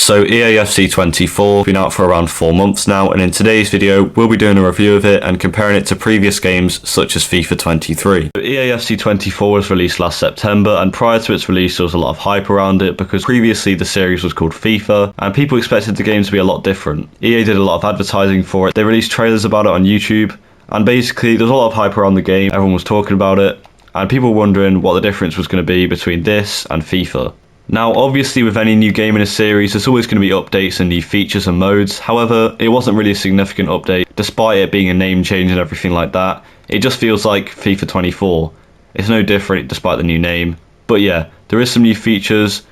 So EAFC 24 has been out for around 4 months now, and in today's video we'll be doing a review of it and comparing it to previous games such as FIFA 23. So EAFC 24 was released last September, and prior to its release there was a lot of hype around it because previously the series was called FIFA and people expected the game to be a lot different. EA did a lot of advertising for it, they released trailers about it on YouTube, and basically there's a lot of hype around the game, everyone was talking about it, and people were wondering what the difference was going to be between this and FIFA. Now obviously with any new game in a series there's always going to be updates and new features and modes, however it wasn't really a significant update despite it being a name change and everything like that. It just feels like FIFA 24. It's no different despite the new name, but yeah, there is some new features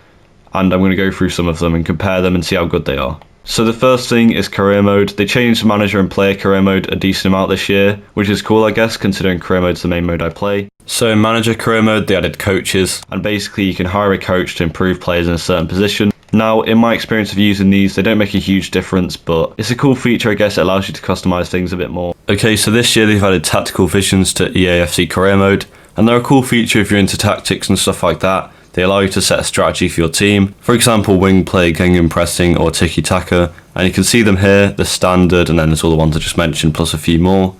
and I'm going to go through some of them and compare them and see how good they are. So the first thing is career mode. They changed manager and player career mode a decent amount this year, which is cool I guess considering career mode's the main mode I play. So in manager career mode they added coaches, and basically you can hire a coach to improve players in a certain position. Now in my experience of using these they don't make a huge difference, but it's a cool feature I guess. It allows you to customize things a bit more. Okay, so this year they've added tactical visions to EAFC career mode, and they're a cool feature if you're into tactics and stuff like that. They allow you to set a strategy for your team, for example wing play, gegenpressing pressing or tiki-taka, and you can see them here, the standard, and then there's all the ones I just mentioned plus a few more.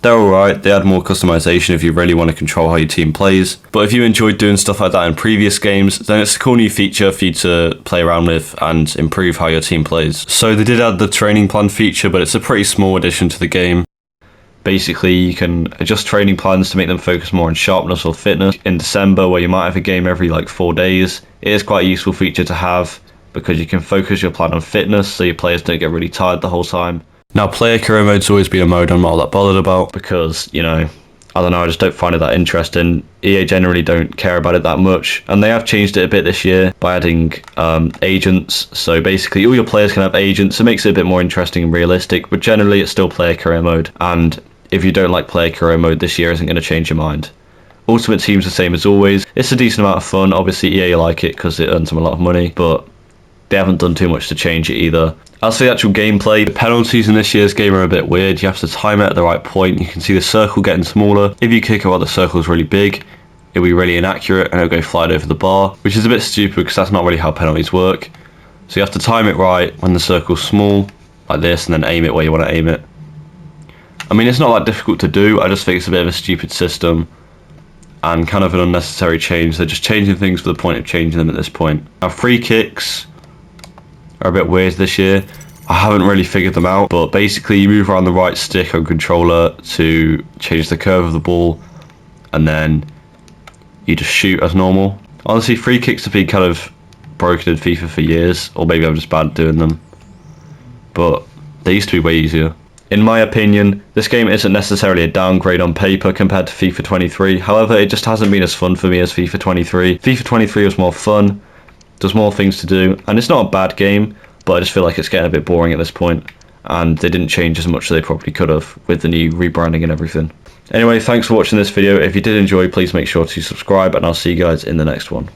They're alright, they add more customization if you really want to control how your team plays, but if you enjoyed doing stuff like that in previous games, then it's a cool new feature for you to play around with and improve how your team plays. So they did add the training plan feature, but it's a pretty small addition to the game. Basically you can adjust training plans to make them focus more on sharpness or fitness. In December, where you might have a game every like 4 days, it is quite a useful feature to have because you can focus your plan on fitness so your players don't get really tired the whole time. Now player career mode's always been a mode I'm not all that bothered about because, you know, I don't know, I just don't find it that interesting. EA generally don't care about it that much, and they have changed it a bit this year by adding agents. So basically all your players can have agents. It makes it a bit more interesting and realistic, but generally it's still player career mode, and if you don't like player career mode, this year isn't going to change your mind. Ultimate Team's the same as always. It's a decent amount of fun. Obviously EA like it because it earns them a lot of money, but they haven't done too much to change it either. As for the actual gameplay, the penalties in this year's game are a bit weird. You have to time it at the right point. You can see the circle getting smaller. If you kick it while the circle is really big, it'll be really inaccurate and it'll go flying over the bar, which is a bit stupid because that's not really how penalties work. So you have to time it right when the circle's small, like this, and then aim it where you want to aim it. I mean, it's not that difficult to do, I just think it's a bit of a stupid system and kind of an unnecessary change. They're just changing things for the point of changing them at this point. Now free kicks are a bit weird this year. I haven't really figured them out, but basically you move around the right stick on controller to change the curve of the ball, and then you just shoot as normal. Honestly, free kicks have been kind of broken in FIFA for years, or maybe I'm just bad at doing them, but they used to be way easier. In my opinion, this game isn't necessarily a downgrade on paper compared to FIFA 23, however it just hasn't been as fun for me as FIFA 23. FIFA 23 was more fun, there's more things to do, and it's not a bad game, but I just feel like it's getting a bit boring at this point, and they didn't change as much as they probably could have with the new rebranding and everything. Anyway, thanks for watching this video. If you did enjoy, please make sure to subscribe, and I'll see you guys in the next one.